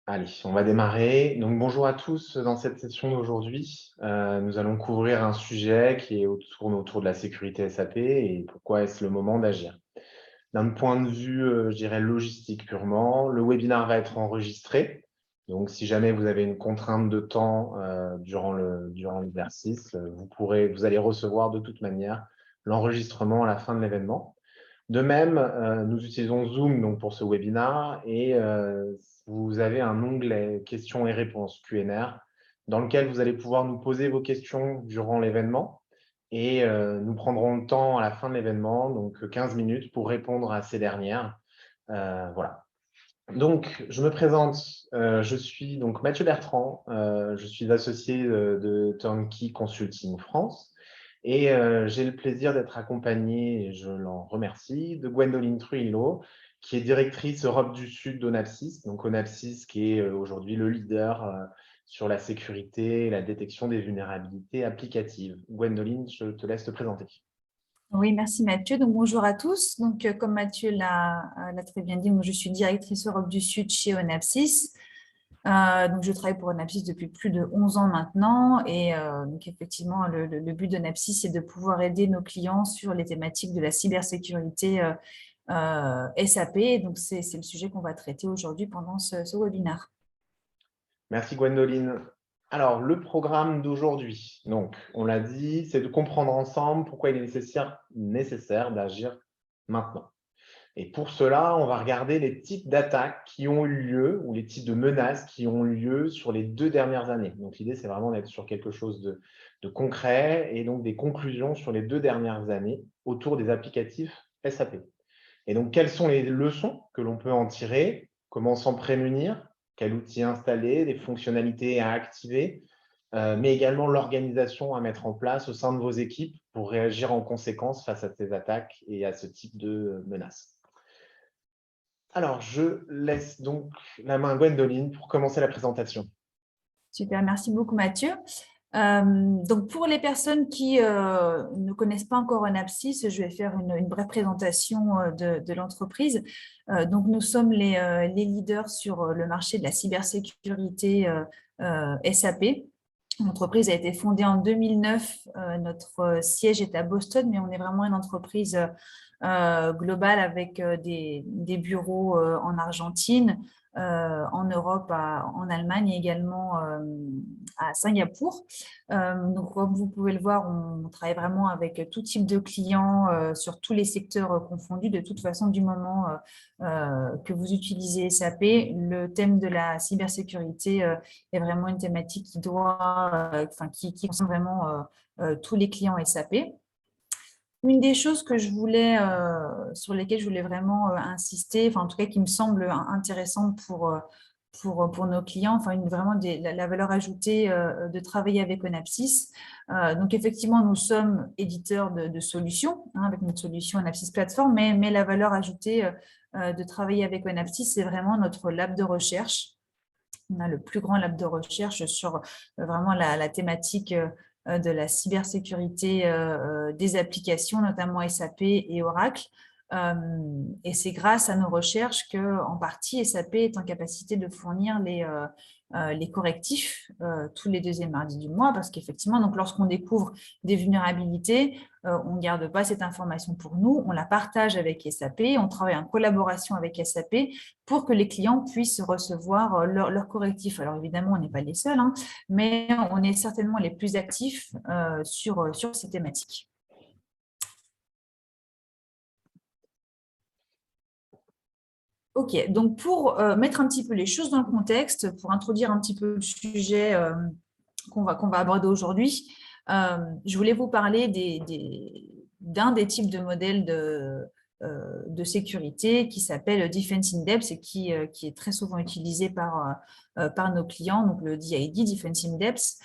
Allez, on va démarrer. Donc, bonjour à tous. Dans cette session d'aujourd'hui, nous allons couvrir un sujet qui tourne autour de la sécurité SAP et pourquoi est-ce le moment d'agir. D'un point de vue, je dirais, logistique purement, le webinaire va être enregistré. Donc, si jamais vous avez une contrainte de temps durant l'exercice, vous allez recevoir de toute manière l'enregistrement à la fin de l'événement. De même, nous utilisons Zoom donc, pour ce webinaire et vous avez un onglet questions et réponses Q&R dans lequel vous allez pouvoir nous poser vos questions durant l'événement et nous prendrons le temps à la fin de l'événement, donc 15 minutes, pour répondre à ces dernières. Voilà. Donc, je me présente, je suis donc Mathieu Bertrand, je suis associé de Turnkey Consulting France. Et j'ai le plaisir d'être accompagné, et je l'en remercie, de Gwendoline Trujillo, qui est directrice Europe du Sud d'Onapsys. Donc Onapsys qui est aujourd'hui le leader sur la sécurité et la détection des vulnérabilités applicatives. Gwendoline, je te laisse te présenter. Oui, merci Mathieu. Donc, bonjour à tous. Donc, comme Mathieu l'a très bien dit, moi, je suis directrice Europe du Sud chez Onapsys. Donc, je travaille pour Onapsys depuis plus de 11 ans maintenant. Et donc, effectivement, le but d'Onapsys, c'est de pouvoir aider nos clients sur les thématiques de la cybersécurité SAP. Donc, c'est le sujet qu'on va traiter aujourd'hui pendant ce webinaire. Merci Gwendoline. Alors, le programme d'aujourd'hui, donc, on l'a dit, c'est de comprendre ensemble pourquoi il est nécessaire d'agir maintenant. Et pour cela, on va regarder les types d'attaques qui ont eu lieu ou les types de menaces qui ont eu lieu sur les 2 dernières années. Donc, l'idée, c'est vraiment d'être sur quelque chose de concret et donc des conclusions sur les 2 dernières années autour des applicatifs SAP. Et donc, quelles sont les leçons que l'on peut en tirer? Comment s'en prémunir? Quel outil installer? Des fonctionnalités à activer? Mais également l'organisation à mettre en place au sein de vos équipes pour réagir en conséquence face à ces attaques et à ce type de menaces. Alors, je laisse donc la main à Gwendoline pour commencer la présentation. Super, merci beaucoup Mathieu. Donc, pour les personnes qui ne connaissent pas encore Onapsys, je vais faire une brève présentation de l'entreprise. Donc, nous sommes les leaders sur le marché de la cybersécurité SAP. L'entreprise a été fondée en 2009. Notre siège est à Boston, mais on est vraiment une entreprise globale avec des bureaux en Argentine, en Europe, en Allemagne et également à Singapour. Donc, comme vous pouvez le voir, on travaille vraiment avec tout type de clients sur tous les secteurs confondus. De toute façon, du moment que vous utilisez SAP, le thème de la cybersécurité est vraiment une thématique qui concerne vraiment tous les clients SAP. Une des choses que sur lesquelles je voulais vraiment insister, enfin en tout cas qui me semble intéressante pour nos clients, enfin vraiment la valeur ajoutée de travailler avec Onapsys. Donc effectivement, nous sommes éditeurs de solutions avec notre solution Onapsys Platform, mais la valeur ajoutée de travailler avec Onapsys, c'est vraiment notre lab de recherche. On a le plus grand lab de recherche sur vraiment la thématique de la cybersécurité des applications, notamment SAP et Oracle. Et c'est grâce à nos recherches qu'en partie, SAP est en capacité de fournir les correctifs tous les deuxièmes mardis du mois, parce qu'effectivement, donc lorsqu'on découvre des vulnérabilités, on ne garde pas cette information pour nous, on la partage avec SAP, on travaille en collaboration avec SAP pour que les clients puissent recevoir leurs correctifs. Alors évidemment, on n'est pas les seuls, mais on est certainement les plus actifs sur ces thématiques. Ok, donc pour mettre un petit peu les choses dans le contexte, pour introduire un petit peu le sujet qu'on va aborder aujourd'hui, je voulais vous parler d'un des types de modèles de sécurité qui s'appelle Defense in Depth et qui est très souvent utilisé par nos clients, donc le DID, Defense in Depth,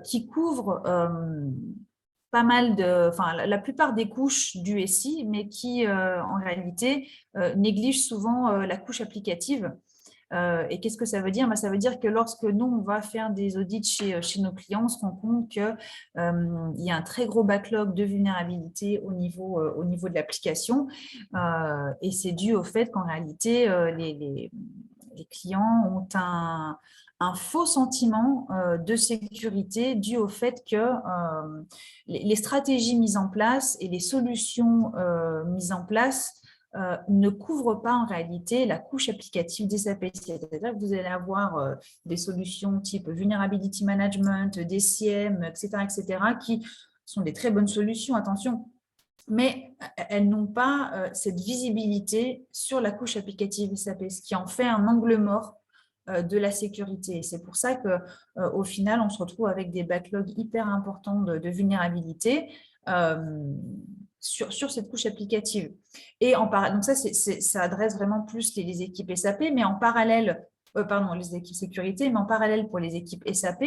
qui couvre pas mal la plupart des couches du SI, mais qui en réalité néglige souvent la couche applicative. Et qu'est-ce que ça veut dire? Ça veut dire que lorsque nous, on va faire des audits chez nos clients, on se rend compte qu'il y a un très gros backlog de vulnérabilité au niveau de l'application. Et c'est dû au fait qu'en réalité, les clients ont un faux sentiment de sécurité dû au fait que les stratégies mises en place et les solutions mises en place ne couvrent pas en réalité la couche applicative des SAP. C'est-à-dire que vous allez avoir des solutions type Vulnerability Management, DCM, etc., etc., qui sont des très bonnes solutions, attention, mais elles n'ont pas cette visibilité sur la couche applicative SAP, ce qui en fait un angle mort de la sécurité. C'est pour ça qu'au final, on se retrouve avec des backlogs hyper importants de vulnérabilité sur cette couche applicative. Et donc ça adresse vraiment plus les équipes SAP, mais en parallèle, les équipes sécurité, mais en parallèle pour les équipes SAP,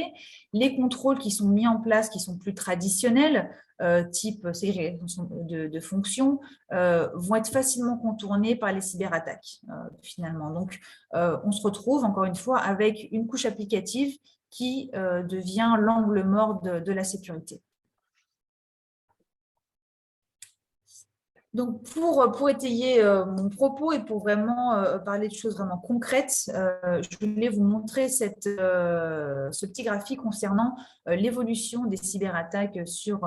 les contrôles qui sont mis en place, qui sont plus traditionnels, type ségrégation de fonctions, vont être facilement contournés par les cyberattaques, finalement. Donc, on se retrouve, encore une fois, avec une couche applicative qui devient l'angle mort de la sécurité. Donc, pour étayer mon propos et pour vraiment parler de choses vraiment concrètes, je voulais vous montrer ce petit graphique concernant l'évolution des cyberattaques sur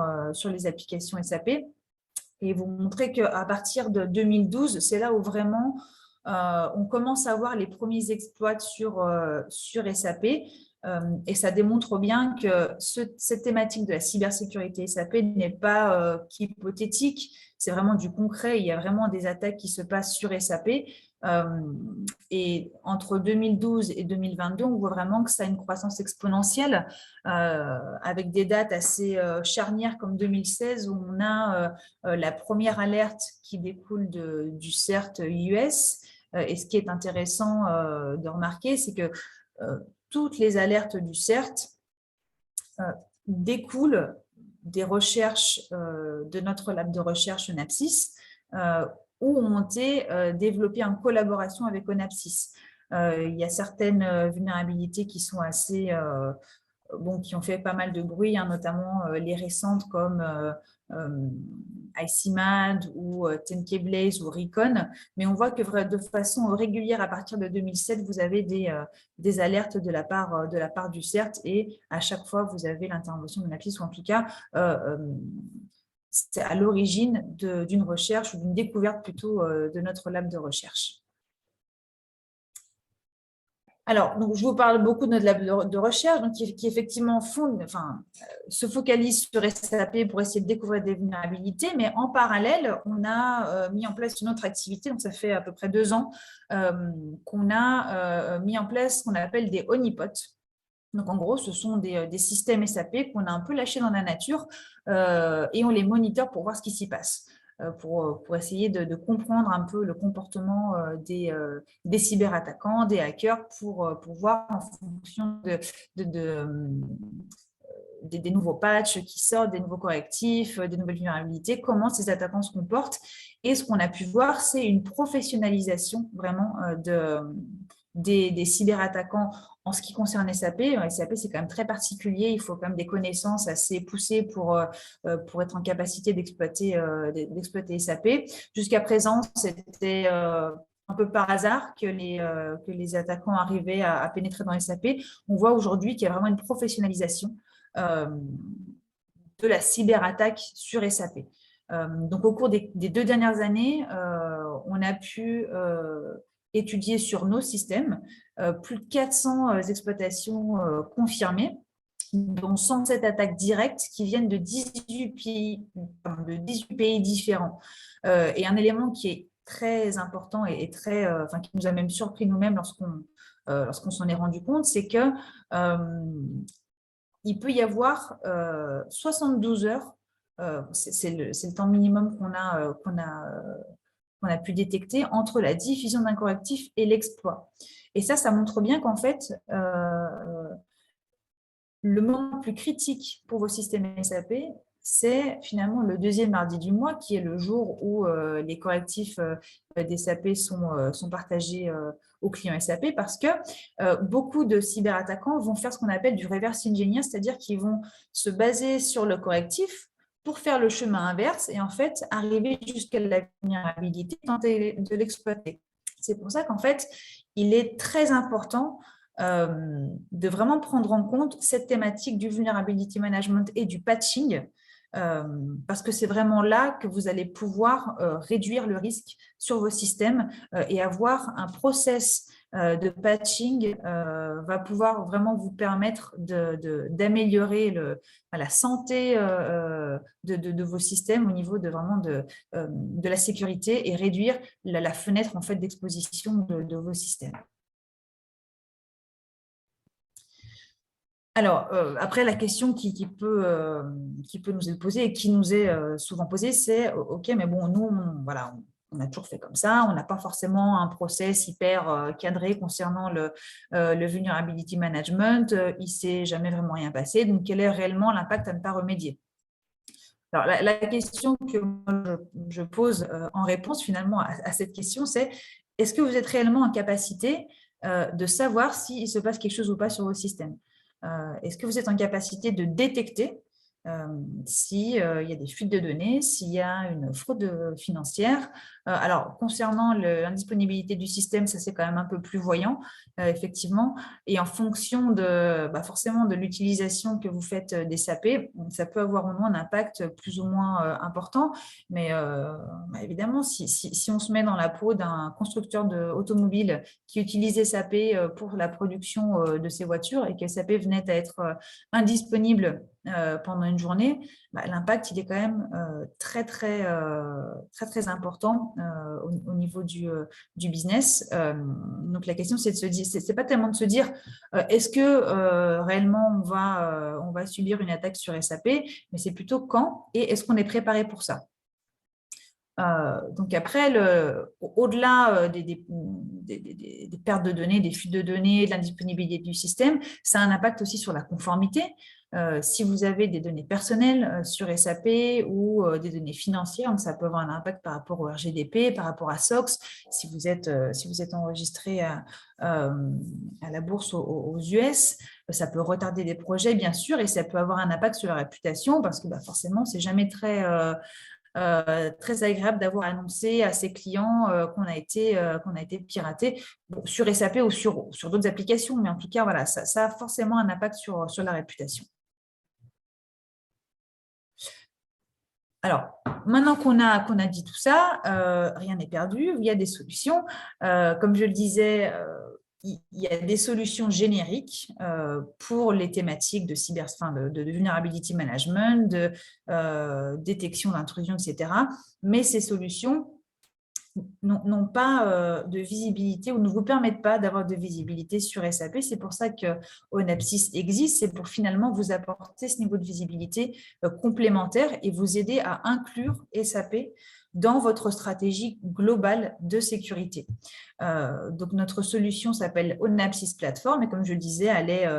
les applications SAP et vous montrer qu'à partir de 2012, c'est là où vraiment on commence à voir les premiers exploits sur SAP. Et ça démontre bien que cette thématique de la cybersécurité SAP n'est pas qu'hypothétique, c'est vraiment du concret. Il y a vraiment des attaques qui se passent sur SAP. Et entre 2012 et 2022, on voit vraiment que ça a une croissance exponentielle avec des dates assez charnières comme 2016 où on a la première alerte qui découle du CERT US. Et ce qui est intéressant de remarquer, c'est que toutes les alertes du CERT découlent des recherches de notre lab de recherche Onapsys où ont été développées en collaboration avec Onapsys. Il y a certaines vulnérabilités qui sont assez qui ont fait pas mal de bruit, hein, notamment les récentes comme ICMAD ou 10K Blaze ou Recon, mais on voit que de façon régulière à partir de 2007, vous avez des alertes de la part du CERT et à chaque fois, vous avez l'intervention de l'APIS ou en tout cas, c'est à l'origine d'une recherche ou d'une découverte plutôt de notre lab de recherche. Alors, donc, je vous parle beaucoup de notre lab de recherche donc, qui effectivement se focalise sur SAP pour essayer de découvrir des vulnérabilités, mais en parallèle, on a mis en place une autre activité, donc ça fait à peu près 2 ans qu'on a mis en place ce qu'on appelle des honeypots. Donc, en gros, ce sont des systèmes SAP qu'on a un peu lâchés dans la nature et on les monitore pour voir ce qui s'y passe. Pour essayer de comprendre un peu le comportement des cyberattaquants, des hackers, pour voir en fonction des nouveaux patchs qui sortent, des nouveaux correctifs, des nouvelles vulnérabilités, comment ces attaquants se comportent. Et ce qu'on a pu voir, c'est une professionnalisation vraiment des cyberattaquants en ce qui concerne SAP. SAP, c'est quand même très particulier. Il faut quand même des connaissances assez poussées pour être en capacité d'exploiter SAP. Jusqu'à présent, c'était un peu par hasard que les attaquants arrivaient à pénétrer dans SAP. On voit aujourd'hui qu'il y a vraiment une professionnalisation de la cyberattaque sur SAP. Donc, au cours des 2 dernières années, on a pu étudier sur nos systèmes plus de 400 exploitations confirmées, dont 107 attaques directes qui viennent de 18 pays différents. Et un élément qui est très important et qui nous a même surpris nous-mêmes lorsqu'on s'en est rendu compte, c'est que il peut y avoir 72 heures, c'est le temps minimum qu'on a pu détecter entre la diffusion d'un correctif et l'exploit. Et ça montre bien qu'en fait, le moment le plus critique pour vos systèmes SAP, c'est finalement le 2e mardi du mois, qui est le jour où les correctifs des SAP sont partagés aux clients SAP, parce que beaucoup de cyberattaquants vont faire ce qu'on appelle du reverse engineer, c'est-à-dire qu'ils vont se baser sur le correctif pour faire le chemin inverse et en fait arriver jusqu'à la vulnérabilité, tenter de l'exploiter. C'est pour ça qu'en fait, il est très important de vraiment prendre en compte cette thématique du vulnerability management et du patching, parce que c'est vraiment là que vous allez pouvoir réduire le risque sur vos systèmes et avoir un process de patching va pouvoir vraiment vous permettre d'améliorer la santé de vos systèmes au niveau vraiment de la sécurité et réduire la fenêtre en fait, d'exposition de vos systèmes. Alors, après, la question qui peut nous être posée et qui nous est souvent posée, c'est « Ok, mais bon, nous, voilà, on a toujours fait comme ça, on n'a pas forcément un process hyper cadré concernant le vulnerability management, il ne s'est jamais vraiment rien passé, donc quel est réellement l'impact à ne pas remédier ?» Alors, la question que je pose en réponse finalement à cette question, c'est « Est-ce que vous êtes réellement en capacité de savoir s'il se passe quelque chose ou pas sur vos systèmes ? Est-ce que vous êtes en capacité de détecter s'il y a des fuites de données, s'il y a une fraude financière? Alors, concernant l'indisponibilité du système, ça c'est quand même un peu plus voyant, effectivement. Et en fonction forcément de l'utilisation que vous faites des SAP, ça peut avoir au moins un impact plus ou moins important. Mais évidemment, si on se met dans la peau d'un constructeur automobile qui utilisait SAP pour la production de ses voitures et que SAP venait à être indisponible pendant une journée, l'impact il est quand même très important au niveau du business. Donc la question c'est de se dire, c'est pas tellement de se dire est-ce que réellement on va subir une attaque sur SAP, mais c'est plutôt quand et est-ce qu'on est préparé pour ça. Donc après, au-delà des pertes de données, des fuites de données, de l'indisponibilité du système, ça a un impact aussi sur la conformité. Si vous avez des données personnelles sur SAP ou des données financières, donc ça peut avoir un impact par rapport au RGDP, par rapport à SOX, si vous êtes enregistré à la bourse aux US, ça peut retarder des projets, bien sûr, et ça peut avoir un impact sur la réputation parce que forcément, c'est jamais très agréable d'avoir annoncé à ses clients qu'on a été piraté sur SAP ou sur d'autres applications, mais en tout cas, voilà, ça a forcément un impact sur la réputation. Alors, maintenant qu'on a dit tout ça, rien n'est perdu, il y a des solutions. Comme je le disais, il y a des solutions génériques pour les thématiques de vulnerability management, de détection d'intrusion, etc. Mais ces solutions n'ont pas de visibilité ou ne vous permettent pas d'avoir de visibilité sur SAP. C'est pour ça que Onapsys existe, c'est pour finalement vous apporter ce niveau de visibilité complémentaire et vous aider à inclure SAP dans votre stratégie globale de sécurité. Donc, notre solution s'appelle Onapsys Platform et comme je le disais, elle est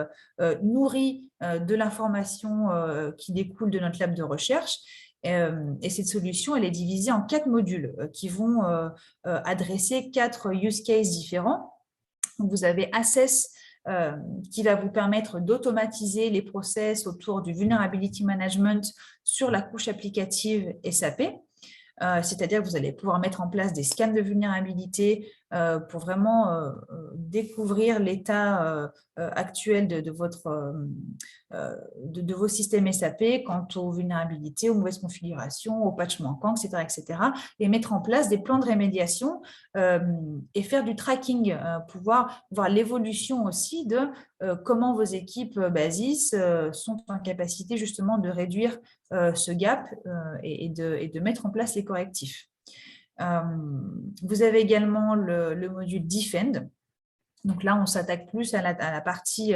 nourrie de l'information qui découle de notre lab de recherche. Et cette solution, elle est divisée en 4 modules qui vont adresser 4 use cases différents. Vous avez Assess qui va vous permettre d'automatiser les process autour du vulnerability management sur la couche applicative SAP. C'est-à-dire que vous allez pouvoir mettre en place des scans de vulnérabilité pour vraiment découvrir l'état actuel de vos systèmes SAP quant aux vulnérabilités, aux mauvaises configurations, aux patchs manquants, etc., et mettre en place des plans de rémédiation et faire du tracking, pouvoir voir l'évolution aussi de comment vos équipes Basis sont en capacité justement de réduire ce gap et de mettre en place les correctifs. Vous avez également le module Defend. Donc là, on s'attaque plus à la partie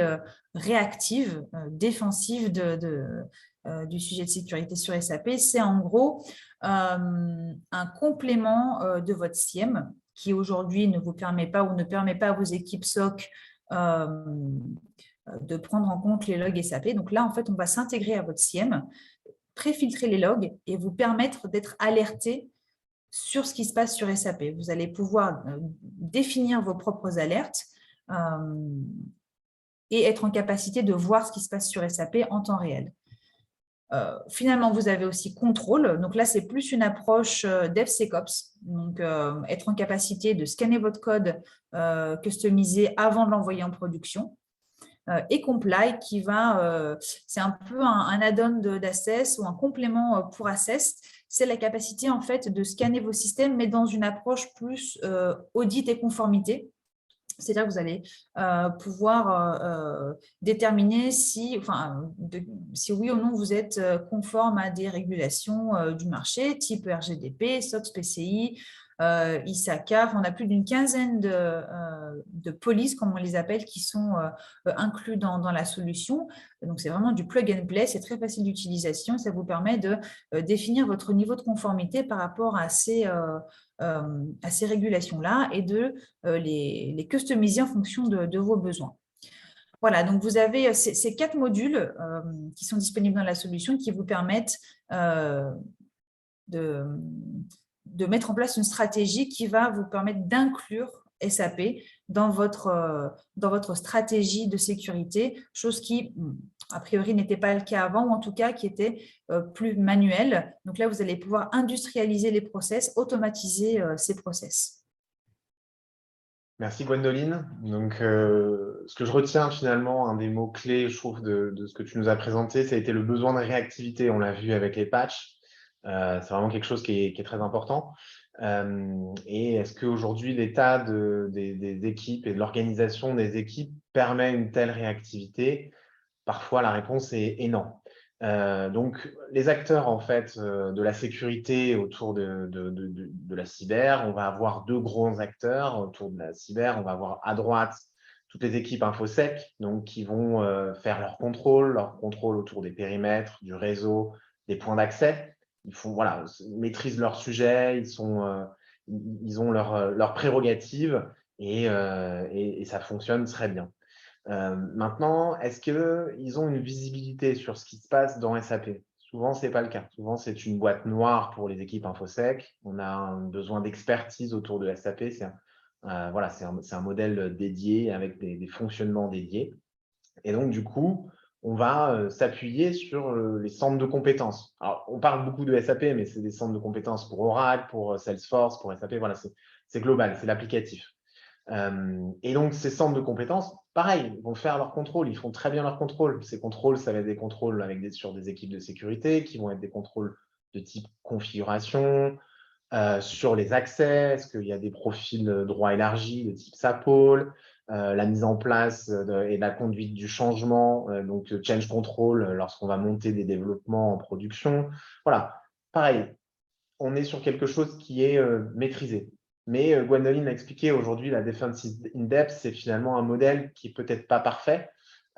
réactive, défensive du sujet de sécurité sur SAP. C'est en gros un complément de votre SIEM qui aujourd'hui ne vous permet pas ou ne permet pas à vos équipes SOC de prendre en compte les logs SAP. Donc là, en fait, on va s'intégrer à votre SIEM, préfiltrer les logs et vous permettre d'être alerté sur ce qui se passe sur SAP. Vous allez pouvoir définir vos propres alertes et être en capacité de voir ce qui se passe sur SAP en temps réel. Finalement, vous avez aussi contrôle. Donc là, c'est plus une approche DevSecOps. Donc, être en capacité de scanner votre code customisé avant de l'envoyer en production. Et Comply qui va, c'est un peu un add-on d'Assess ou un complément pour Assess. C'est la capacité en fait de scanner vos systèmes, mais dans une approche plus audit et conformité. C'est-à-dire que vous allez pouvoir déterminer si oui ou non vous êtes conforme à des régulations du marché, type RGDP, SOX, PCI, ISACA. On a plus d'une quinzaine de polices, comme on les appelle, qui sont inclus dans la solution. Donc, c'est vraiment du plug and play, c'est très facile d'utilisation. Ça vous permet de définir votre niveau de conformité par rapport à ces régulations-là et de les customiser en fonction de vos besoins. Voilà, donc vous avez ces 4 modules qui sont disponibles dans la solution qui vous permettent de mettre en place une stratégie qui va vous permettre d'inclure SAP dans votre stratégie de sécurité, chose qui, a priori, n'était pas le cas avant, ou en tout cas qui était plus manuelle. Donc là, vous allez pouvoir industrialiser les process, automatiser ces process. Merci Gwendoline. Donc, ce que je retiens finalement, un des mots-clés, je trouve, de ce que tu nous as présenté, ça a été le besoin de réactivité. On l'a vu avec les patchs. C'est vraiment quelque chose qui est très important. Et est-ce qu'aujourd'hui, l'état des équipes et de l'organisation des équipes permet une telle réactivité? Parfois, la réponse est non. Donc, les acteurs en fait de la sécurité autour de la cyber, on va avoir 2 grands acteurs autour de la cyber. On va avoir à droite toutes les équipes InfoSec, donc qui vont faire leur contrôle autour des périmètres, du réseau, des points d'accès. Ils maîtrisent leur sujet, ils ont leurs prérogatives et ça fonctionne très bien. Maintenant, est-ce qu'ils ont une visibilité sur ce qui se passe dans SAP? Souvent, ce n'est pas le cas. Souvent, c'est une boîte noire pour les équipes InfoSec. On a un besoin d'expertise autour de SAP. C'est un modèle dédié avec des fonctionnements dédiés. Et donc, du coup, on va s'appuyer sur les centres de compétences. Alors, on parle beaucoup de SAP, mais c'est des centres de compétences pour Oracle, pour Salesforce, pour SAP. Voilà, c'est global, c'est l'applicatif. Et donc, ces centres de compétences, pareil, ils vont faire leur contrôle. Ils font très bien leur contrôle. Ces contrôles, ça va être des contrôles sur des équipes de sécurité qui vont être des contrôles de type configuration, sur les accès, est-ce qu'il y a des profils droit élargi de type SAPOL, la mise en place et la conduite du changement, donc change control lorsqu'on va monter des développements en production. Voilà, pareil, on est sur quelque chose qui est maîtrisé. Mais Gwendoline a expliqué aujourd'hui, la Defense in Depth, c'est finalement un modèle qui n'est peut-être pas parfait.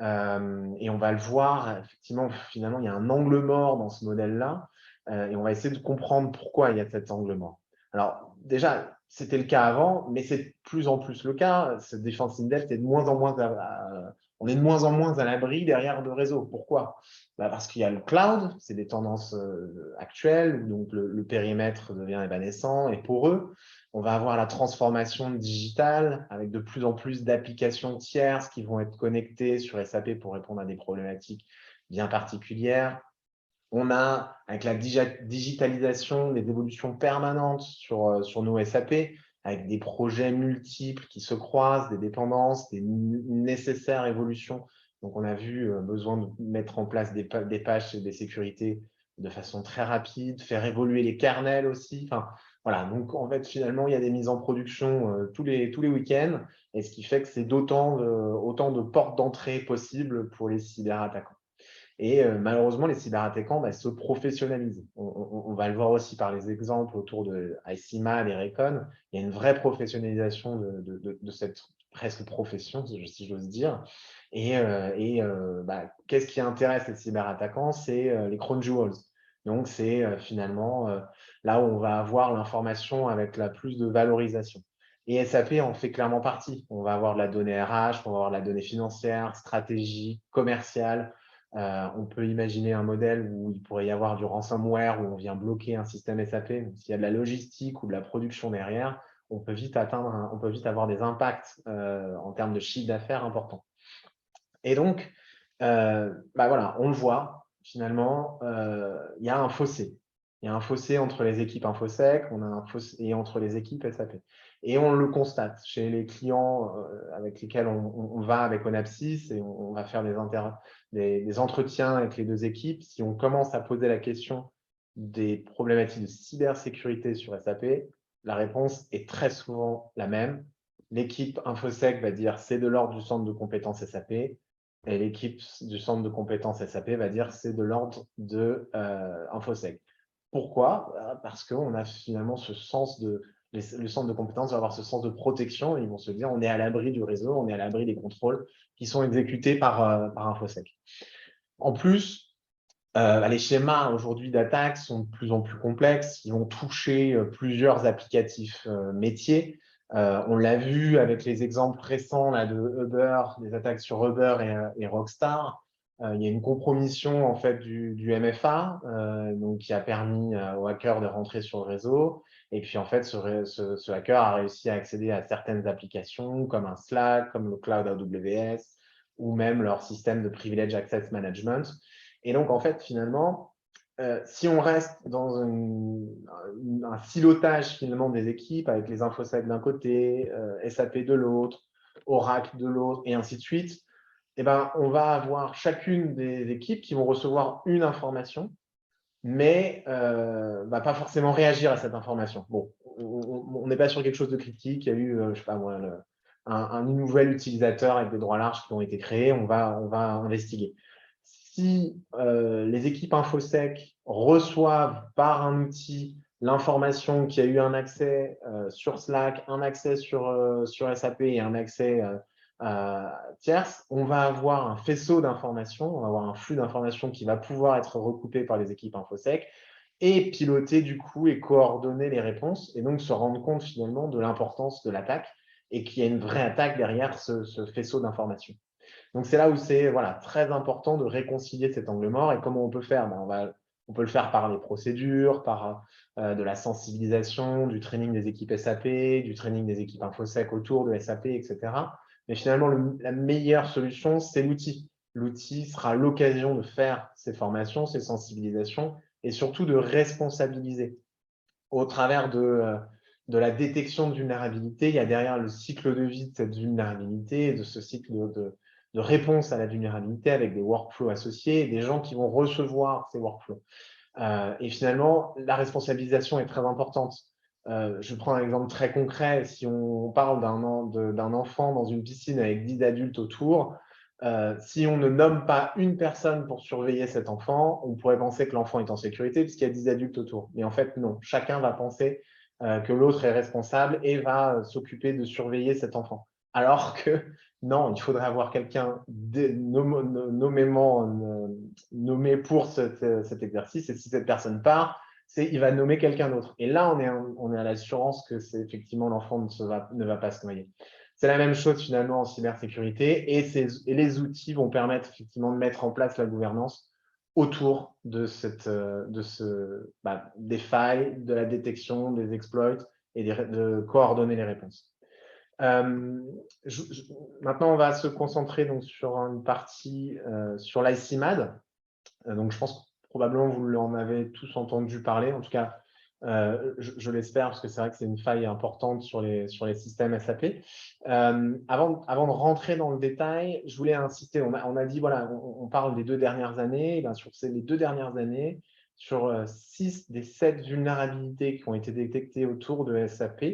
Et on va le voir, effectivement, finalement, il y a un angle mort dans ce modèle-là. Et on va essayer de comprendre pourquoi il y a cet angle mort. Alors, déjà, c'était le cas avant, mais c'est de plus en plus le cas. Cette Defense in Depth est de moins en moins on est de moins en moins à l'abri derrière de réseaux. Pourquoi? Parce qu'il y a le cloud, c'est des tendances actuelles, donc le périmètre devient évanescent et poreux. On va avoir la transformation digitale avec de plus en plus d'applications tierces qui vont être connectées sur SAP pour répondre à des problématiques bien particulières. On a, avec la digitalisation, des évolutions permanentes sur nos SAP, avec des projets multiples qui se croisent, des dépendances, des nécessaires évolutions. Donc, on a vu besoin de mettre en place des patchs et des sécurités de façon très rapide, faire évoluer les kernels aussi. Enfin, voilà, donc en fait, finalement, il y a des mises en production tous les week-ends, et ce qui fait que c'est autant de portes d'entrée possibles pour les cyberattaquants. Et malheureusement, les cyberattaquants se professionnalisent. On va le voir aussi par les exemples autour de ICMAD et Recon. Il y a une vraie professionnalisation de cette presque profession, si j'ose dire. Et qu'est-ce qui intéresse les cyberattaquants? C'est les crown jewels. Donc, c'est finalement là où on va avoir l'information avec la plus de valorisation. Et SAP en fait clairement partie. On va avoir de la donnée RH, on va avoir de la donnée financière, stratégique, commerciale. On peut imaginer un modèle où il pourrait y avoir du ransomware, où on vient bloquer un système SAP. S'il y a de la logistique ou de la production derrière, on peut vite avoir des impacts en termes de chiffre d'affaires importants. Et donc, voilà, on le voit, finalement, il y a un fossé. Il y a un fossé entre les équipes InfoSec, on a un fossé et entre les équipes SAP. Et on le constate chez les clients avec lesquels on va avec Onapsys et on va faire des entretiens avec les deux équipes. Si on commence à poser la question des problématiques de cybersécurité sur SAP, la réponse est très souvent la même. L'équipe InfoSec va dire c'est de l'ordre du centre de compétences SAP et l'équipe du centre de compétences SAP va dire c'est de l'ordre de InfoSec. Pourquoi? Parce qu'on a finalement ce sens le centre de compétences va avoir ce sens de protection. Ils vont se dire on est à l'abri du réseau, on est à l'abri des contrôles qui sont exécutés par InfoSec. En plus, les schémas aujourd'hui d'attaque sont de plus en plus complexes. Ils vont toucher plusieurs applicatifs métiers. On l'a vu avec les exemples récents là, de Uber, des attaques sur Uber et Rockstar. Il y a une compromission en fait du MFA, donc qui a permis aux hackers de rentrer sur le réseau. Et puis en fait, ce hacker a réussi à accéder à certaines applications comme un Slack, comme le cloud AWS, ou même leur système de privilege access management. Et donc en fait, finalement, si on reste dans un silotage finalement des équipes avec les InfoSec d'un côté, SAP de l'autre, Oracle de l'autre, et ainsi de suite, eh ben, on va avoir chacune des équipes qui vont recevoir une information, mais pas forcément réagir à cette information. Bon, on n'est pas sur quelque chose de critique. Il y a eu, je sais pas moi, un nouvel utilisateur avec des droits larges qui ont été créés. On va investiguer. Si les équipes InfoSec reçoivent par un outil l'information qu'il y a eu un accès sur Slack, un accès sur SAP et un accès tierce, on va avoir un faisceau d'informations, on va avoir un flux d'informations qui va pouvoir être recoupé par les équipes InfoSec et piloter du coup et coordonner les réponses et donc se rendre compte finalement de l'importance de l'attaque et qu'il y a une vraie attaque derrière ce faisceau d'informations. Donc c'est là où c'est très important de réconcilier cet angle mort. Et comment on peut faire? On peut le faire par les procédures, par de la sensibilisation, du training des équipes SAP, du training des équipes InfoSec autour de SAP, etc. Mais finalement, la meilleure solution, c'est l'outil. L'outil sera l'occasion de faire ces formations, ces sensibilisations et surtout de responsabiliser. Au travers de la détection de vulnérabilité, il y a derrière le cycle de vie de cette vulnérabilité, de ce cycle de réponse à la vulnérabilité avec des workflows associés et des gens qui vont recevoir ces workflows. Et finalement, la responsabilisation est très importante. Je prends un exemple très concret. Si on parle d'un enfant dans une piscine avec 10 adultes autour, si on ne nomme pas une personne pour surveiller cet enfant, on pourrait penser que l'enfant est en sécurité puisqu'il y a 10 adultes autour. Mais en fait, non. Chacun va penser que l'autre est responsable et va s'occuper de surveiller cet enfant. Alors que non, il faudrait avoir quelqu'un nommément nommé pour cet exercice. Et si cette personne part, il va nommer quelqu'un d'autre. Et là, on est à l'assurance que c'est effectivement l'enfant ne va pas se noyer. C'est la même chose finalement en cybersécurité et les outils vont permettre effectivement de mettre en place la gouvernance autour de des failles, de la détection, des exploits et de coordonner les réponses. Maintenant, on va se concentrer donc sur une partie sur l'ICMAD. Donc, je pense que probablement vous en avez tous entendu parler. En tout cas, je l'espère parce que c'est vrai que c'est une faille importante sur les systèmes SAP. Avant de rentrer dans le détail, je voulais insister. On a dit voilà, on parle des 2 dernières années. Et bien, sur les 2 dernières années, sur 6 des 7 vulnérabilités qui ont été détectées autour de SAP,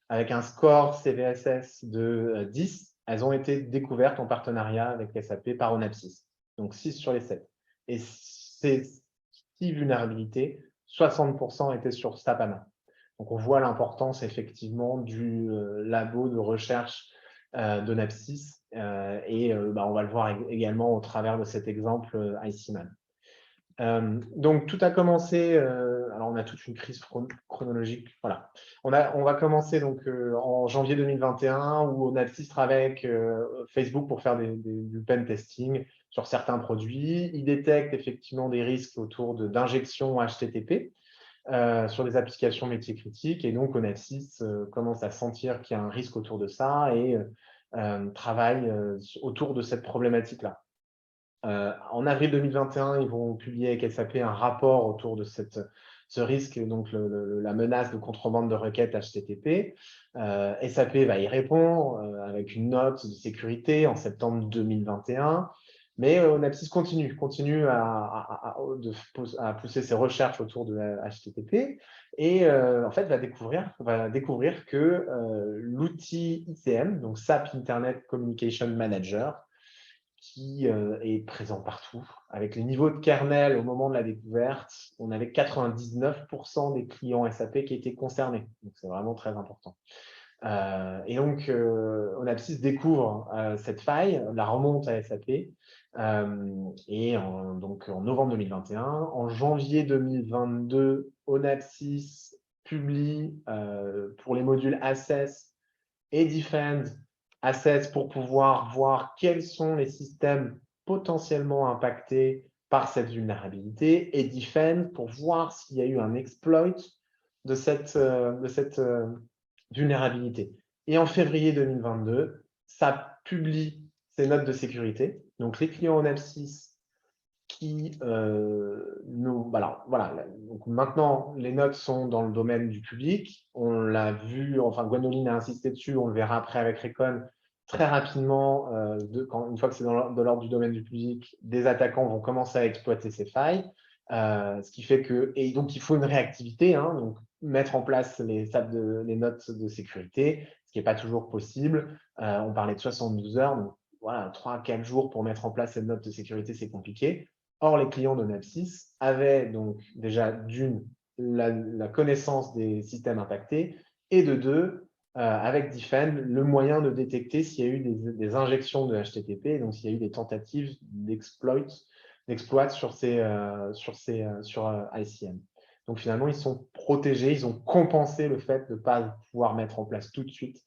avec un score CVSS de 10, elles ont été découvertes en partenariat avec SAP par Onapsys. Donc 6 sur les 7. Et ces 6 vulnérabilités, 60% étaient sur SAP HANA. Donc on voit l'importance effectivement du labo de recherche d'Onapsys et on va le voir également au travers de cet exemple ICMAN. Donc tout a commencé, alors on a toute une crise chronologique, voilà. On va commencer donc en janvier 2021 où Onapsys travaille avec Facebook pour faire du pen testing sur certains produits. Ils détectent effectivement des risques autour d'injection HTTP sur des applications métiers critiques et donc Onapsys commence à sentir qu'il y a un risque autour de ça et travaille autour de cette problématique-là. En avril 2021, ils vont publier avec SAP un rapport autour de ce risque, donc la menace de contrebande de requêtes HTTP. SAP va y répondre avec une note de sécurité en septembre 2021. Mais Onapsys continue à pousser ses recherches autour de HTTP et en fait va découvrir que l'outil ICM, donc SAP Internet Communication Manager, qui est présent partout. Avec les niveaux de kernel au moment de la découverte, on avait 99% des clients SAP qui étaient concernés. Donc, c'est vraiment très important. Et donc, Onapsys découvre cette faille, la remonte à SAP, donc en novembre 2021. En janvier 2022, Onapsys publie pour les modules Assess et Defend Assess pour pouvoir voir quels sont les systèmes potentiellement impactés par cette vulnérabilité, et Defend pour voir s'il y a eu un exploit de cette vulnérabilité. Et en février 2022, ça publie ses notes de sécurité. Donc, les clients Onapsys qui voilà. Donc maintenant, les notes sont dans le domaine du public. On l'a vu, enfin, Gwendoline a insisté dessus, on le verra après avec Recon. Très rapidement, une fois que c'est dans l'ordre du domaine du public, des attaquants vont commencer à exploiter ces failles. Ce qui fait que, et donc il faut une réactivité, hein, donc mettre en place les notes de sécurité, ce qui n'est pas toujours possible. On parlait de 72 heures, donc voilà, 3 à 4 jours pour mettre en place cette note de sécurité, c'est compliqué. Or, les clients d'Onapsys avaient donc déjà la connaissance des systèmes impactés, et de deux, avec Defend, le moyen de détecter s'il y a eu des injections de HTTP, donc s'il y a eu des tentatives d'exploit sur ICM. Donc finalement, ils sont protégés, ils ont compensé le fait de ne pas pouvoir mettre en place tout de suite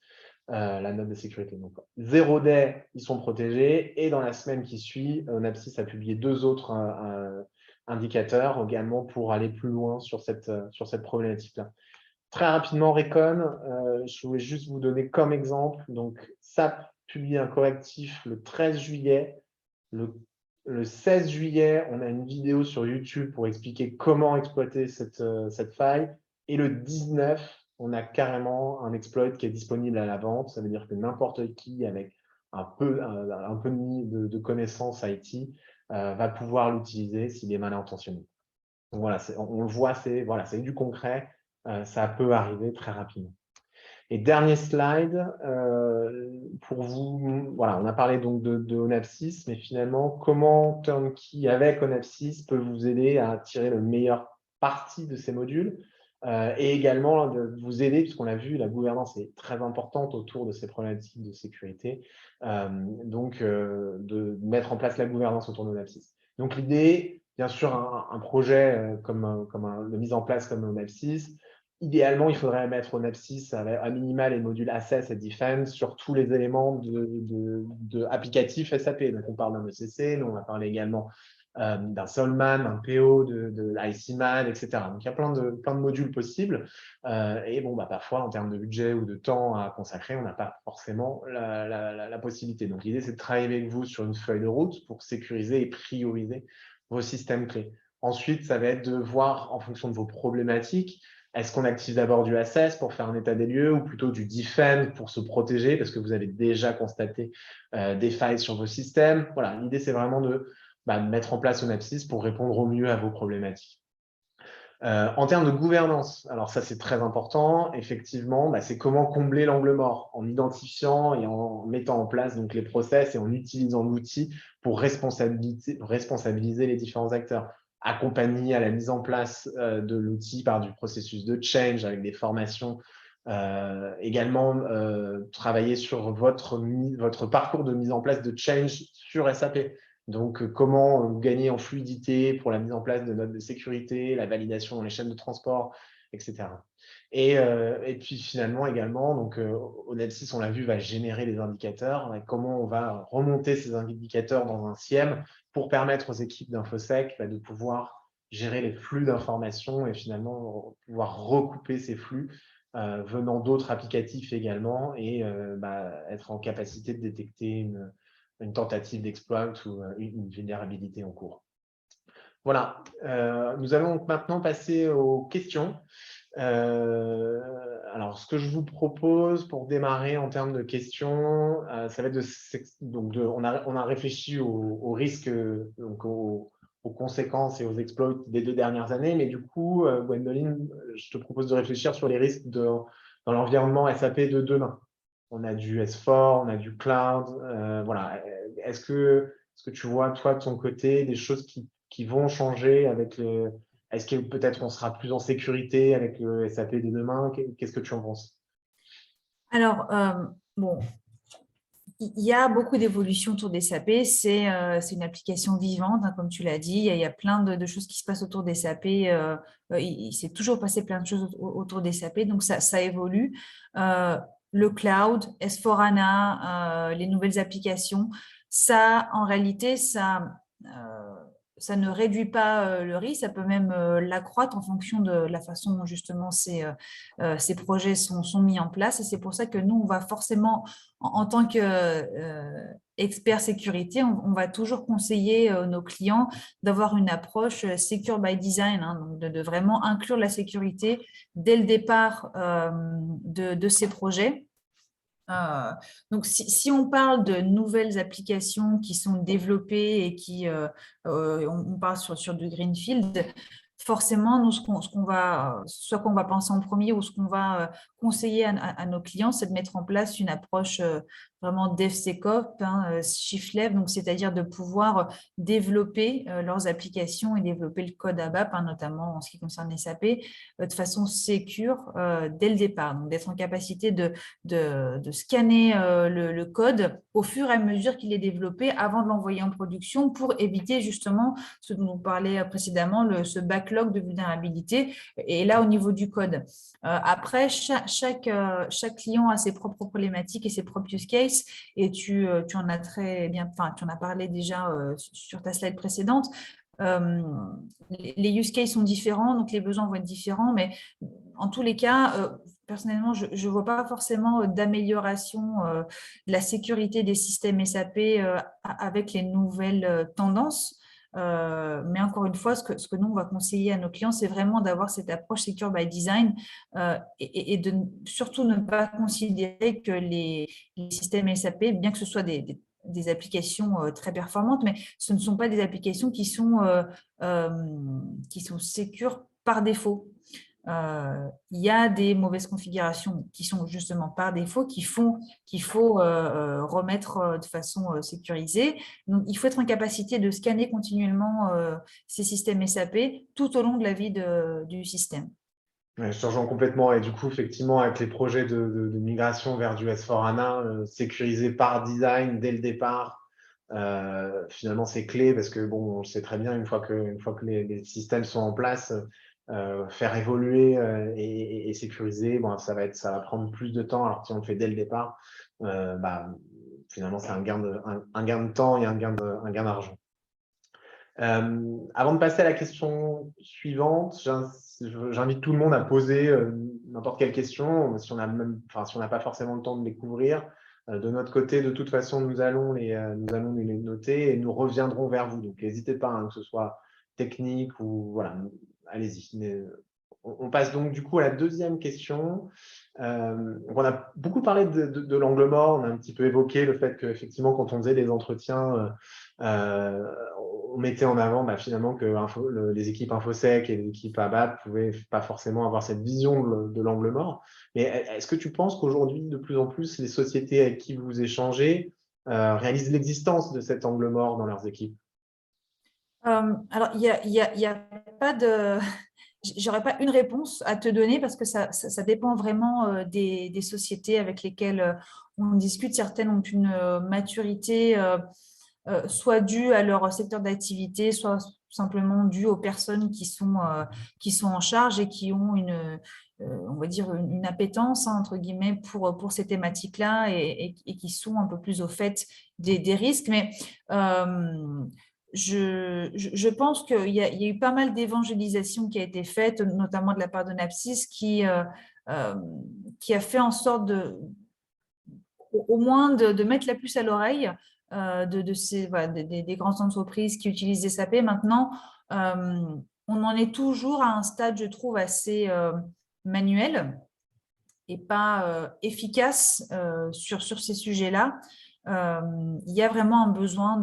la note de sécurité. Donc, 0 day, ils sont protégés. Et dans la semaine qui suit, Onapsys a publié 2 autres indicateurs également pour aller plus loin sur cette problématique-là. Très rapidement, Recon, je voulais juste vous donner comme exemple. Donc, SAP publie un correctif le 13 juillet. Le 16 juillet, on a une vidéo sur YouTube pour expliquer comment exploiter cette faille. Et le 19, on a carrément un exploit qui est disponible à la vente. Ça veut dire que n'importe qui avec un peu de connaissances IT va pouvoir l'utiliser s'il est mal intentionné. Donc voilà, on le voit, c'est du concret. Ça peut arriver très rapidement. Et dernier slide, pour vous, voilà, on a parlé donc de Onapsys, mais finalement, comment Turnkey avec Onapsys peut vous aider à tirer le meilleur parti de ces modules et également de vous aider, puisqu'on l'a vu, la gouvernance est très importante autour de ces problématiques de sécurité, donc de mettre en place la gouvernance autour d'Onapsys. Donc l'idée, bien sûr, un projet comme de mise en place comme Onapsys. Idéalement, il faudrait mettre Onapsys à minima les modules Assess et Defend sur tous les éléments de applicatifs SAP. Donc, on parle d'un ECC, mais on va parler également d'un Solman, d'un PO, de l'ICMAN, etc. Donc, il y a plein de modules possibles. Et bon, parfois, en termes de budget ou de temps à consacrer, on n'a pas forcément la possibilité. Donc, l'idée, c'est de travailler avec vous sur une feuille de route pour sécuriser et prioriser vos systèmes clés. Ensuite, ça va être de voir, en fonction de vos problématiques, est-ce qu'on active d'abord du Assess pour faire un état des lieux ou plutôt du Defend pour se protéger parce que vous avez déjà constaté des failles sur vos systèmes? Voilà, l'idée, c'est vraiment de mettre en place Onapsys pour répondre au mieux à vos problématiques. En termes de gouvernance, alors ça, c'est très important. Effectivement, c'est comment combler l'angle mort en identifiant et en mettant en place donc, les process et en utilisant l'outil pour responsabiliser les différents acteurs. Accompagner à la mise en place de l'outil par du processus de change avec des formations. Également, travailler sur votre parcours de mise en place de change sur SAP. Donc, comment gagner en fluidité pour la mise en place de notes de sécurité, la validation dans les chaînes de transport, etc. Et puis finalement également, donc Onapsys, on l'a vu, va générer les indicateurs. Comment on va remonter ces indicateurs dans un SIEM pour permettre aux équipes d'InfoSec de pouvoir gérer les flux d'informations et finalement pouvoir recouper ces flux venant d'autres applicatifs également et être en capacité de détecter une tentative d'exploit ou une vulnérabilité en cours. Voilà, nous allons maintenant passer aux questions. Alors, ce que je vous propose pour démarrer en termes de questions, ça va être on a réfléchi aux risques, donc aux conséquences et aux exploits des 2 dernières années, mais du coup, Gwendoline, je te propose de réfléchir sur les risques dans l'environnement SAP de demain. On a du S4, on a du cloud, voilà. Est-ce que tu vois, toi, de ton côté, des choses qui vont changer avec le… Est-ce que peut-être on sera plus en sécurité avec le SAP de demain? Qu'est-ce que tu en penses? Alors, bon, il y a beaucoup d'évolutions autour des SAP. C'est une application vivante, hein, comme tu l'as dit. Il y a plein de choses qui se passent autour des SAP. Il s'est toujours passé plein de choses autour des SAP, donc ça évolue. Le cloud, S4HANA, les nouvelles applications, ça, en réalité, ça ne réduit pas le risque, ça peut même l'accroître en fonction de la façon dont justement ces projets sont mis en place. Et c'est pour ça que nous, on va forcément, en tant qu'expert sécurité, on va toujours conseiller nos clients d'avoir une approche secure by design, hein, donc de vraiment inclure la sécurité dès le départ de ces projets. Donc, si on parle de nouvelles applications qui sont développées et on parle sur du greenfield, forcément, nous, soit qu'on va penser en premier ou ce qu'on va conseiller à nos clients, c'est de mettre en place une approche vraiment DevSecOps, hein, Shift Left, donc c'est-à-dire de pouvoir développer leurs applications et développer le code ABAP, hein, notamment en ce qui concerne SAP, de façon sécure dès le départ. Donc, d'être en capacité de scanner le code au fur et à mesure qu'il est développé avant de l'envoyer en production pour éviter justement ce dont on parlait précédemment, ce backlog de vulnérabilité. Et là, au niveau du code. Après, chaque client a ses propres problématiques et ses propres use cases. Et tu en as très bien, enfin, tu en as parlé déjà sur ta slide précédente. Les use cases sont différents, donc les besoins vont être différents, mais en tous les cas, personnellement, je ne vois pas forcément d'amélioration de la sécurité des systèmes SAP avec les nouvelles tendances. Mais encore une fois, ce que nous, on va conseiller à nos clients, c'est vraiment d'avoir cette approche secure by design et de surtout ne pas considérer que les systèmes SAP, bien que ce soit des applications très performantes, mais ce ne sont pas des applications qui sont sécures par défaut. Il y a des mauvaises configurations qui sont justement par défaut, qu'il faut remettre de façon sécurisée. Donc, il faut être en capacité de scanner continuellement ces systèmes SAP tout au long de la vie du système. Ouais, je te rejoins complètement. Et du coup, effectivement, avec les projets de migration vers du S4HANA, sécurisé par design dès le départ, finalement, c'est clé parce que, bon, on sait très bien, une fois que les systèmes sont en place, faire évoluer et sécuriser, bon, ça va prendre plus de temps. Alors, si on le fait dès le départ, finalement, c'est un gain de temps et un gain d'argent. Avant de passer à la question suivante, j'invite tout le monde à poser n'importe quelle question, si on n'a pas forcément le temps de les couvrir. De notre côté, de toute façon, nous allons les noter et nous reviendrons vers vous. Donc, n'hésitez pas, hein, que ce soit technique ou voilà, allez-y. On passe donc du coup à la deuxième question. On a beaucoup parlé de l'angle mort, on a un petit peu évoqué le fait qu'effectivement, quand on faisait des entretiens, on mettait en avant finalement que les équipes InfoSec et les équipes ABAP ne pouvaient pas forcément avoir cette vision de l'angle mort. Mais est-ce que tu penses qu'aujourd'hui, de plus en plus, les sociétés avec qui vous échangez réalisent l'existence de cet angle mort dans leurs équipes? Alors, il y a pas de… J'aurais pas une réponse à te donner parce que ça dépend vraiment des sociétés avec lesquelles on discute. Certaines ont une maturité soit due à leur secteur d'activité, soit simplement due aux personnes qui sont en charge et qui ont on va dire une appétence, hein, entre guillemets, pour ces thématiques-là et qui sont un peu plus au fait des risques. Mais je pense qu'il y a eu pas mal d'évangélisation qui a été faite, notamment de la part de Napsys, qui a fait en sorte au moins de mettre la puce à l'oreille voilà, des grandes entreprises qui utilisent SAP. Maintenant, on en est toujours à un stade, je trouve, assez manuel et pas efficace sur ces sujets-là. Il y a vraiment un besoin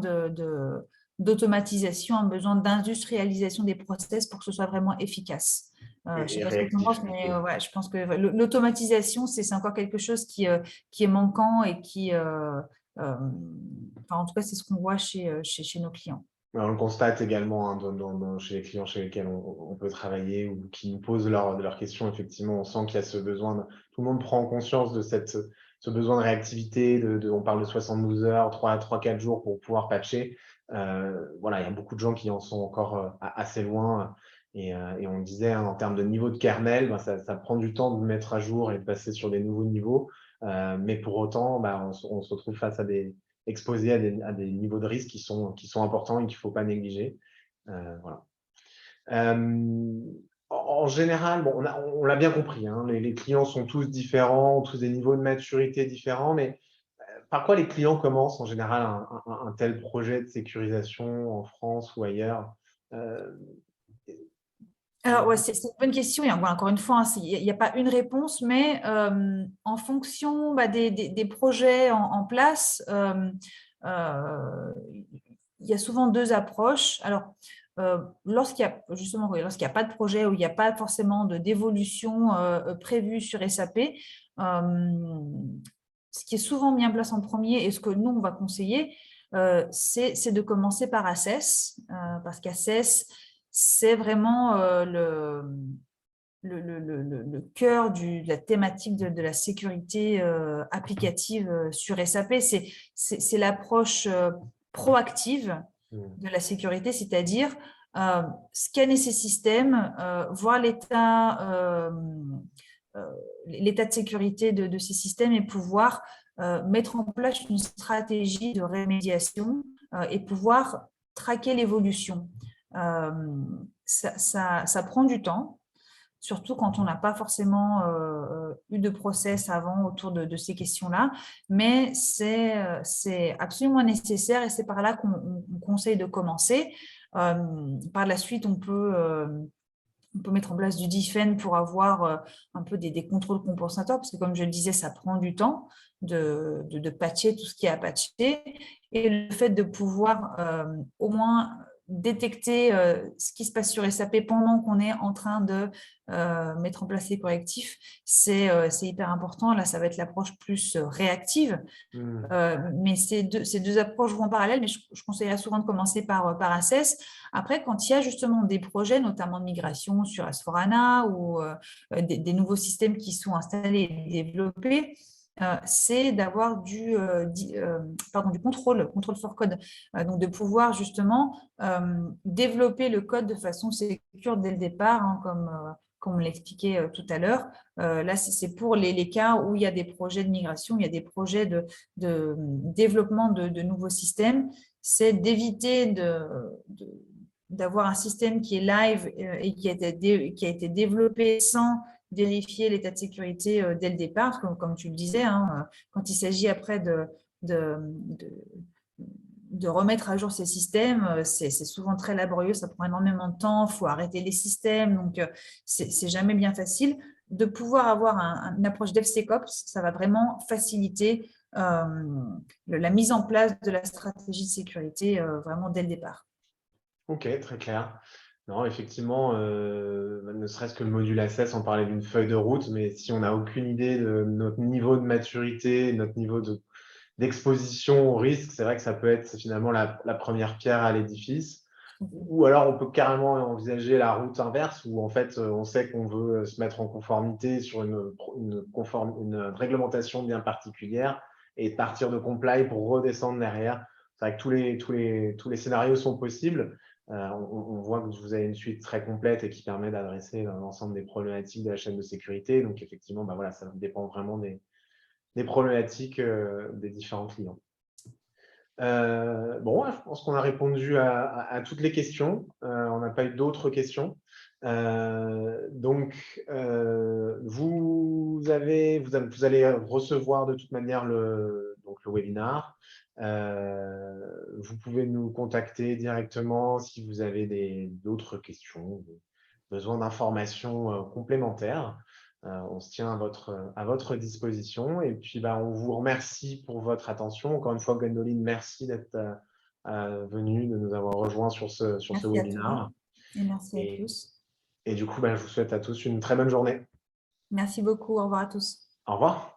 d'automatisation, un besoin d'industrialisation des process pour que ce soit vraiment efficace. Je ne sais Et pas ce que tu en penses, réactif mais plutôt. ouais, je pense que l'automatisation, c'est encore quelque chose qui est manquant et enfin, en tout cas, c'est ce qu'on voit chez nos clients. On le constate également hein, chez les clients chez lesquels on peut travailler ou qui nous posent leurs questions. Effectivement, on sent qu'il y a ce besoin. Tout le monde prend conscience de ce besoin de réactivité. On parle de 72 heures, 3-4 jours pour pouvoir patcher. Voilà, il y a beaucoup de gens qui en sont encore assez loin. Et on disait, hein, en termes de niveau de kernel, ben, ça prend du temps de mettre à jour et de passer sur des nouveaux niveaux. Mais pour autant, ben, on se retrouve face à exposés à des niveaux de risque qui sont importants et qu'il ne faut pas négliger. Voilà. En général, bon, on l'a bien compris, hein, les clients sont tous différents, tous des niveaux de maturité différents, mais par quoi les clients commencent en général un tel projet de sécurisation en France ou ailleurs? Euh, Alors, ouais, c'est une bonne question. Et encore une fois, hein, il n'y a pas une réponse, mais en fonction des projets en place, il y a souvent deux approches. Alors, lorsqu'il y a justement, oui, lorsqu'il n'y a pas de projet ou il n'y a pas forcément d'évolution prévue sur SAP, ce qui est souvent mis en place en premier et ce que nous, on va conseiller, c'est de commencer par Assess, parce qu'Assess, c'est vraiment le cœur de la thématique de la sécurité applicative sur SAP. C'est l'approche proactive hmm, de la sécurité, c'est-à-dire scanner ces systèmes, voir l'état de sécurité de ces systèmes et pouvoir mettre en place une stratégie de rémédiation et pouvoir traquer l'évolution. Euh, ça prend du temps, surtout quand on n'a pas forcément eu de process avant autour de ces questions-là, mais c'est absolument nécessaire et c'est par là qu'on conseille de commencer. Par la suite, on peut mettre en place du DIFEN pour avoir un peu des contrôles compensateurs, parce que comme je le disais, ça prend du temps de patcher tout ce qui est à patcher. Et le fait de pouvoir au moins détecter ce qui se passe sur SAP pendant qu'on est en train de mettre en place les correctifs, c'est hyper important. Là, ça va être l'approche plus réactive. hmm. Mais ces deux approches vont en parallèle, mais je conseillerais souvent de commencer par Assess. Après, quand il y a justement des projets, notamment de migration sur S4HANA ou des nouveaux systèmes qui sont installés et développés, c'est d'avoir du contrôle for code. Donc, de pouvoir justement développer le code de façon sécure dès le départ, hein, comme on l'expliquait tout à l'heure. Là, c'est pour les cas où il y a des projets de migration, il y a des projets de développement de nouveaux systèmes, c'est d'éviter d'avoir un système qui est live et qui a été développé sans vérifier l'état de sécurité dès le départ, comme tu le disais, hein, quand il s'agit après de, de remettre à jour ces systèmes, c'est souvent très laborieux, ça prend énormément de temps, il faut arrêter les systèmes, donc c'est jamais bien facile. De pouvoir avoir une approche DevSecOps, ça va vraiment faciliter la mise en place de la stratégie de sécurité vraiment dès le départ. Ok, très clair. Non, effectivement, ne serait-ce que le module Access, on parlait d'une feuille de route, mais si on n'a aucune idée de notre niveau de maturité, notre niveau d'exposition au risque, c'est vrai que ça peut être finalement la première pierre à l'édifice. Ou alors on peut carrément envisager la route inverse où en fait on sait qu'on veut se mettre en conformité sur une réglementation bien particulière et partir de comply pour redescendre derrière. C'est vrai que tous les scénarios sont possibles. On voit que vous avez une suite très complète et qui permet d'adresser l'ensemble des problématiques de la chaîne de sécurité. Donc effectivement, bah voilà, ça dépend vraiment des problématiques des différents clients. Bon, je pense qu'on a répondu à toutes les questions. On n'a pas eu d'autres questions. Donc, vous allez recevoir de toute manière donc le webinar. Vous pouvez nous contacter directement si vous avez d'autres questions, besoin d'informations complémentaires. On se tient à votre disposition. Et puis, bah, on vous remercie pour votre attention. Encore une fois, Gwendoline, merci d'être venue, de nous avoir rejoints sur ce Merci à toi webinaire. et merci à Et, tous. et du coup, bah, je vous souhaite à tous une très bonne journée. Merci beaucoup. Au revoir à tous. Au revoir.